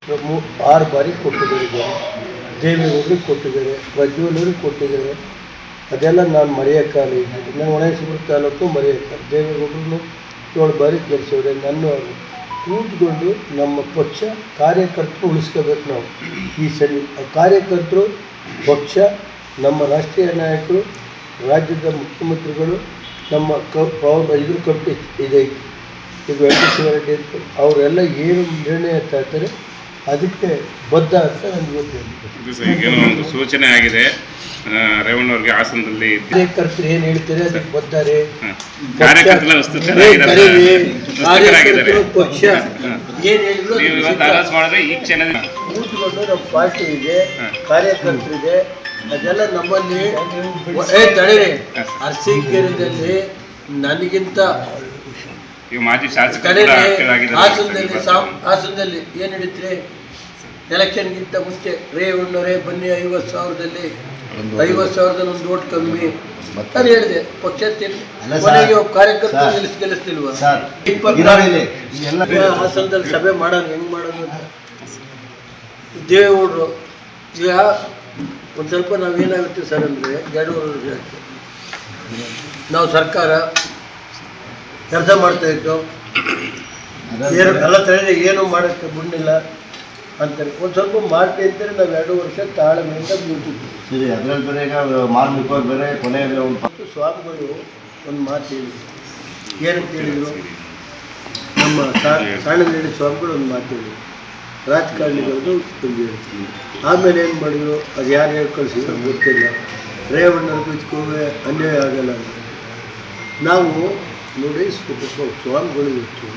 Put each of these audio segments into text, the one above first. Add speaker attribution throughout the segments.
Speaker 1: 6 ಬಾರಿ ಕೊಟ್ಟಿದ್ದಾರೆ, ದೇವೇಗೌಡರಿಗೆ ಕೊಟ್ಟಿದ್ದಾರೆ, ಪ್ರಜ್ವಲರಿಗೆ ಕೊಟ್ಟಿದ್ದಾರೆ. ಅದೆಲ್ಲ ನಾನು ಮರೆಯೋಕ್ಕಾಗಲ್ಲ. ನಾನು ಹೊಳೆನರಸೀಪುರ ತಾಲೂಕು ಮರೆಯೋಕ್ಕಾಗಲ್ಲ. ದೇವೇಗೌಡರನ್ನು 7 ಬಾರಿ ಗೆಲ್ಲಿಸಿದ್ರೆ ನನ್ನ ಕೂತ್ಕೊಂಡು ನಮ್ಮ ಪಕ್ಷ ಕಾರ್ಯಕರ್ತರು ಉಳಿಸ್ಕೋಬೇಕು. ನಾವು ಈ ಸರಿ ಕಾರ್ಯಕರ್ತರು, ಪಕ್ಷ, ನಮ್ಮ ರಾಷ್ಟ್ರೀಯ ನಾಯಕರು, ರಾಜ್ಯದ ಮುಖ್ಯಮಂತ್ರಿಗಳು, ನಮ್ಮ ಇದ್ರ ಕಮಿಟಿ ಇದೆ, ಈಗ ವೆಂಕಟೇಶ್ವರ ರೆಡ್ಡಿ ಅಂತ, ಅವರೆಲ್ಲ ಏನು ನಿರ್ಣಯ ಇರ್ತಾರೆ ಅದಕ್ಕೆ ಬದ್ಧ ಅಂತ ನನಗೆ
Speaker 2: ಒಂದು ಸೂಚನೆ ಆಗಿದೆ. ರೇವಣ್ಣವ್ರಿಗೆ ಹಾಸನದಲ್ಲಿ
Speaker 1: ಕಾರ್ಯಕರ್ತರು ಏನು ಹೇಳ್ತಾರೆ ಅದಕ್ಕೆ ಬದ್ಧಾರೆ. ಪಕ್ಷ ಏನು ಹೇಳಿದ್ರು ಕೂತ್ಕೊಂಡು ನಮ್ಮ ಪಾರ್ಟಿ ಇದೆ, ಕಾರ್ಯಕರ್ತರಿದೆ, ಅದೆಲ್ಲ ನಮ್ಮಲ್ಲಿ ತಡೆರಿ. ಅರಸೀಕೆರೆಯಲ್ಲಿ ನನಗಿಂತ
Speaker 2: ಮಾಜಿ ಶಾಸಕರು
Speaker 1: ಹಾಸನದಲ್ಲಿ ಏನು ಹಿಡಿತ್ರಿ, ಎಲೆಕ್ಷನ್ಗಿಂತ ಮುಂಚೆ ರೇವಣ್ಣವರೇ ಬನ್ನಿ 50,000ದಲ್ಲಿ 50,000ದಲ್ಲಿ ಒಂದು ಓಟ್ ಕಮ್ಮಿ ನಾನು ಹೇಳಿದೆ. ಪಕ್ಷ ಕೊನೆಗೆ ಕಾರ್ಯಕರ್ತರು ಗೆಲ್ಲಿಸ್ತಿಲ್ವ? ಹಾಸನದಲ್ಲಿ ಸಭೆ ಮಾಡೋಣ, ಹೆಂಗೆ ಮಾಡೋದು ಅಂತ ದೇವೇಗೌಡರು. ಈಗ ಒಂದು ಸ್ವಲ್ಪ ನಾವೇನಾಗುತ್ತೆ ಸರ್ ಅಂದರೆ 2 ವರ್ಷ ನಾವು ಸರ್ಕಾರ ಕೆಲಸ ಮಾಡ್ತಾಯಿತ್ತು, ಏನು ಎಲ್ಲ ತಲೆ ಏನು ಮಾಡೋಕ್ಕೆ ಬಿಡಲಿಲ್ಲ ಅಂತಾರೆ. ಒಂದು ಸ್ವಲ್ಪ ಮಾಡ್ತೀವಿ ಅಂತಾರೆ. ನಾವು 2 ವರ್ಷ ತಾಳ್ಮೆಯಿಂದ ನಿಂತಿದ್ವಿ.
Speaker 3: ಸರಿ, ಅದರಲ್ಲಿ ಬೇರೆ ಈಗ ಮಾರ್ಮಿಕ ಬೇರೆ ಕೊನೆಯಲ್ಲಿ
Speaker 1: ಮತ್ತು ಸ್ವಾಮಿಗಳು ಒಂದು ಮಾತು ಹೇಳಿದ್ರು. ಏನಂತ ಹೇಳಿದರು? ನಮ್ಮ ಸಾಣಂದೇಳಿ ಸ್ವಾಮಿಗಳು ಒಂದು ಮಾತು ಹೇಳಿದ್ರು, ರಾಜಕಾರಣಿಗಳದ್ದು ಒಂದು ಹೇಳ್ತೀವಿ. ಆಮೇಲೆ ಏನು ಮಾಡಿದ್ರು, ಅದು ಯಾರು ಹೇಳಿ ಕಳಿಸಿದ್ರು ಗೊತ್ತಿಲ್ಲ. ರೇವಣ್ಣವ್ರಿಗೆ ಇದಕ್ಕೂ ಅನ್ಯಾಯ ಆಗಲ್ಲ ಅಂತ ನಾವು ನೋಡಿ ಸ್ವಾಮಿಗಳು ಇತ್ತು.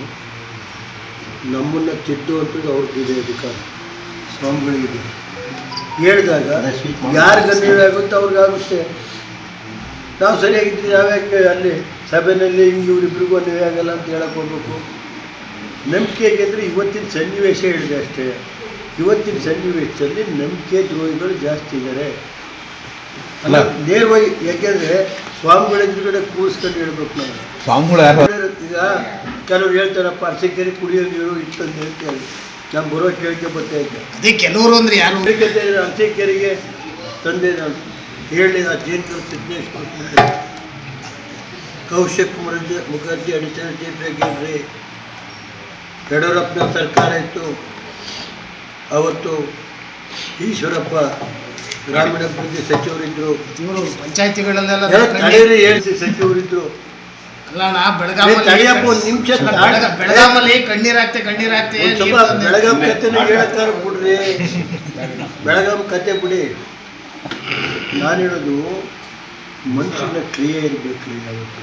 Speaker 1: ನಮ್ಮನ್ನು ತಿದ್ದುವಂಥದ್ದು ಅವ್ರಿಗಿದೆ ಅಧಿಕಾರ, ಸ್ವಾಮಿಗಳಿಗಿದೆ. ಹೇಳಿದಾಗ ಯಾರಿಗೆ ಅನ್ಯಾಯ ಆಗುತ್ತೆ ಅವ್ರಿಗಾಗುತ್ತೆ. ನಾವು ಸರಿಯಾಗಿದ್ದರೆ ಯಾವ್ಯಾಕೆ ಅಲ್ಲಿ ಸಭೆಯಲ್ಲಿ ಹಿಂಗೆ ಇವರಿಬ್ಬರಿಗೂ ಅನ್ಯಾಯ ಆಗಲ್ಲ ಅಂತ ಹೇಳಕ್ಕೆ ಹೋಗ್ಬೇಕು? ನಂಬಿಕೆ ಅಂದರೆ ಇವತ್ತಿನ ಸನ್ನಿವೇಶ ಹೇಳಿದೆ ಅಷ್ಟೇ. ಇವತ್ತಿನ ಸನ್ನಿವೇಶದಲ್ಲಿ ನಂಬಿಕೆ ದ್ರೋಹಿಗಳು ಜಾಸ್ತಿ ಇದ್ದಾರೆ ಅಲ್ಲ, ನೇರವಾಗಿ. ಯಾಕೆಂದರೆ ಸ್ವಾಮಿಗಳ ಎದುರುಗಡೆ ಕೂರಿಸ್ಕೊಂಡು ಹೇಳ್ಬೇಕು. ನಾವು
Speaker 3: ಸ್ವಾಮಿಗಳು
Speaker 1: ಈಗ ಕೆಲವ್ರು ಹೇಳ್ತಾರಪ್ಪ ಅರಸೀಕೆರೆ ಕುಡಿಯೋ ನೀರು ಇತ್ತಂತ ಹೇಳ್ತಾರೆ. ನಮ್ಮ ಬರೋ ಕೇಳಿಕೆ ಬರ್ತೈತೆ.
Speaker 3: ಅದೇ ಕೆಲವರು ಅಂದರೆ ಯಾರು
Speaker 1: ಅರಸೀಕೆರೆಗೆ ತಂದೆ ನಾನು ಹೇಳಿ ಆ ಜೇನು Siddeshwara Kaushik Mukherjee additional chief secretary, ಯಡಿಯೂರಪ್ಪನ ಸರ್ಕಾರ ಇತ್ತು ಅವತ್ತು. ಈಶ್ವರಪ್ಪ ಗ್ರಾಮೀಣಾಭಿವೃದ್ಧಿ ಸಚಿವರಿದ್ದರು,
Speaker 3: ಪಂಚಾಯತಿಗಳಲ್ಲೆಲ್ಲ
Speaker 1: ಹೇಳ್ತಿ ಸಚಿವರಿದ್ದರು.
Speaker 3: ಬೆಳಗಾಮಲ್ಲಿ ಕಣ್ಣೀರಾಗ್ತೆ
Speaker 1: ಬೆಳಗಾಂ ಕತೆ ಹೇಳಕ್ಕಾರ ಬಿಡ್ರಿ, ಬೆಳಗಾಂ ಕತೆ ಬಿಡಿ. ನಾನು ಹೇಳೋದು ಮನುಷ್ಯನ ಕ್ರಿಯೆ ಇರಬೇಕು. ಯಾವತ್ತು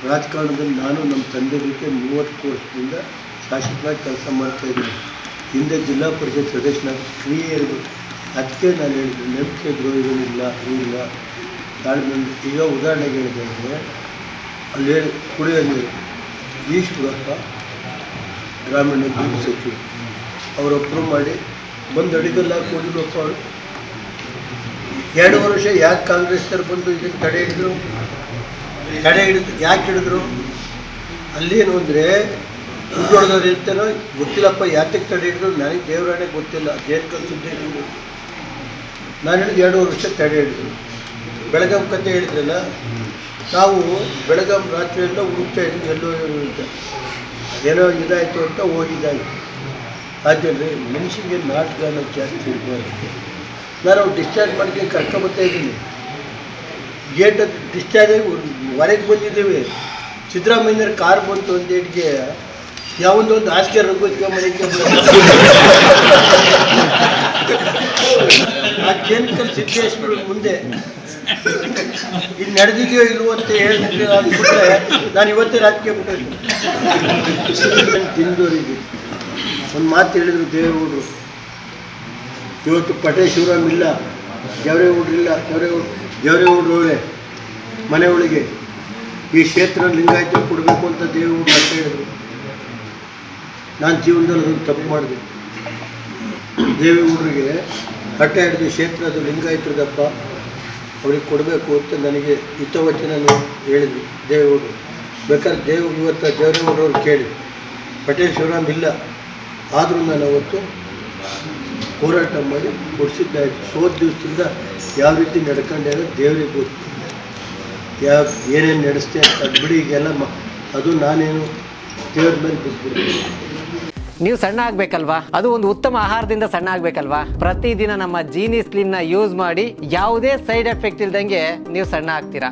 Speaker 1: ರಾಜಕಾರಣದಲ್ಲಿ ನಾನು ನಮ್ಮ ತಂದೆ ಜೊತೆ 30 ವರ್ಷದಿಂದ ಶಾಸಕರಾಗಿ ಕೆಲಸ ಮಾಡ್ತಾಯಿದ್ದೀನಿ. ಹಿಂದೆ ಜಿಲ್ಲಾ ಪರಿಷತ್ ಸದಸ್ಯನಾಗಿ ಕ್ರಿಯೆ ಇರಬೇಕು. ಅದಕ್ಕೆ ನಾನು ಹೇಳಿದೆ ನಂಬಿಕೆ ದ್ರೋಹಿಗಳಿಲ್ಲ, ಇಲ್ಲ ತಾಳ್ಮೆ. ಈಗ ಉದಾಹರಣೆಗೆ ಹೇಳಿದ್ರೆ ಅಲ್ಲಿ ಕುಡಿಯೋ ನೀರು ಈಶ್ವರಪ್ಪ ಗ್ರಾಮೀಣಾಭಿವೃದ್ಧಿ ಸಚಿವ ಅವರು ಅಪ್ರೂವ್ ಮಾಡಿ ಬಂದು ಅಡಿಗಲ್ಲ ಕೊಡಿರಪ್ಪ ಅವರು 2 ವರ್ಷ ಯಾಕೆ ಕಾಂಗ್ರೆಸ್ನವ್ರು ಬಂದು ಇದಕ್ಕೆ ತಡೆ ಹಿಡಿದ್ರು ಯಾಕೆ ಹಿಡಿದ್ರು? ಅಲ್ಲೇನು ಅಂದರೆ ಉಳ್ಳೊಡ್ದವ್ರು ಇರ್ತಾರೋ ಗೊತ್ತಿಲ್ಲಪ್ಪ, ಯಾತಕ್ಕೆ ತಡೆ ಹಿಡಿದ್ರು ನನಗೆ ದೇವರಾಣೆ ಗೊತ್ತಿಲ್ಲ. ಜೇನು ಕಲಿಸಿದ್ದೇನೆ ನಾನು ಹೇಳಿದ 2 ವರ್ಷ ತಡೆ ಹಿಡಿದ್ರು. ಬೆಳಗಾಂ ಕತೆ ಹೇಳಿದ್ರಲ್ಲ, ನಾವು ಬೆಳಗಾಂ ರಾತ್ರಿಯೆಲ್ಲ ಹುಡುಕ್ತಾ ಇದ್ವಿ ಎಲ್ಲೋ ಅಂತ, ಏನೋ ಇದಾಯಿತು ಅಂತ ಹೋಗಿದ್ದಾಯಿತು. ಆದರೆ ಮನುಷ್ಯನಿಗೆ ನಾಟಕ ಜಾಸ್ತಿ ಇರಬಾರ್ದು. ನಾನು ಡಿಸ್ಚಾರ್ಜ್ ಮಾಡ್ಕೊಂಡು ಕರ್ಕೊಂಬರ್ತಾ ಇದ್ದೀನಿ. ಗೇಟ್ ಡಿಸ್ಚಾರ್ಜ್ ಆಗಿ ಹೊರಗೆ ಬಂದಿದ್ದೀವಿ. ಸಿದ್ದರಾಮಯ್ಯರ ಕಾರ್ ಬಂತು ಒಂದು ಏಟಿಗೆ ಯಾವೊಂದು ಹಾಸಿಗೆ ರಂಗೋತ್ಕ ಮನೆಗೆ ಆ ಜೇನುಕಲ್ ಸಿದ್ದೇಶ್ವರ ಮುಂದೆ ಇದು ನಡೆದಿದೆಯೋ ಇಲ್ವೋ ಅಂತ ಹೇಳ್ತಿದ್ರೆ ಅಂದ್ಬಿಟ್ರೆ ನಾನು ಇವತ್ತೇ ರಾಜಕೀಯ ಬಿಟ್ಟಿದ್ದೆ. ತಿಂದವರಿಗೆ ಒಂದು ಮಾತು ಹೇಳಿದರು ದೇವೇಗೌಡರು. ಇವತ್ತು ಪಟೇ ಶಿವರಾಮ್ ಇಲ್ಲ, ದೇವರೇಗೌಡರು ಇಲ್ಲ. ದೇವರೇಗೌಡರು ಅವರೇ ಮನೆ ಒಳಗೆ ಈ ಕ್ಷೇತ್ರ ಲಿಂಗಾಯತ ಕೊಡಬೇಕು ಅಂತ ದೇವೇಗೌಡರು ಅಂತ ಹೇಳಿದರು. ನಾನು ಜೀವನದಲ್ಲಿ ಅದನ್ನು ತಪ್ಪು ಮಾಡಿದೆ. ದೇವೇಗೌಡರಿಗೆ ಹಠ ಹಿಡಿದು ಕ್ಷೇತ್ರ ಅದು ಲಿಂಗಾಯತರದಪ್ಪ, ಅವ್ರಿಗೆ ಕೊಡಬೇಕು ಅಂತ ನನಗೆ ಹಿತವಚನ ಹೇಳಿದರು ದೇವೇಗೌಡರು. ಬೇಕಾದ್ರೆ ಇವತ್ತು ದೇವರೇಗೌಡರವ್ರು ಕೇಳಿ, ಪಟೇಲ್ ಶಿವರಾಮ್ ಇಲ್ಲ, ಆದರೂ ನಾನು ಅವತ್ತು ಹೋರಾಟ ಮಾಡಿ ಕೊಡಿಸಿದ್ದಾಯಿತು. ಸೋತ ದಿವಸದಿಂದ ಯಾವ ರೀತಿ ನಡ್ಕೊಂಡೆ ಅನ್ನೋದು ದೇವರಿಗೆ ಗೊತ್ತು. ಏನೇನು ನಡೆಸ್ತೆ ಅದು ಬಿಡಿ, ಈಗೆಲ್ಲ ಅದು ನಾನೇನು ದೇವ್ರ ಮೇಲೆ ಬಿಟ್ಬಿಡ್ತೀನಿ.
Speaker 4: ನೀವು ಸಣ್ಣ ಆಗಬೇಕಲ್ವಾ? ಅದು ಒಂದು ಉತ್ತಮ ಆಹಾರದಿಂದ ಸಣ್ಣ ಆಗಬೇಕಲ್ವಾ? ಪ್ರತಿದಿನ ನಮ್ಮ ಜೀನಿ ಸ್ಲಿಮ್ನ ಯೂಸ್ ಮಾಡಿ ಯಾವುದೇ ಸೈಡ್ ಎಫೆಕ್ಟ್ ಇಲ್ದಂಗೆ ನೀವು ಸಣ್ಣ ಆಗ್ತೀರಾ.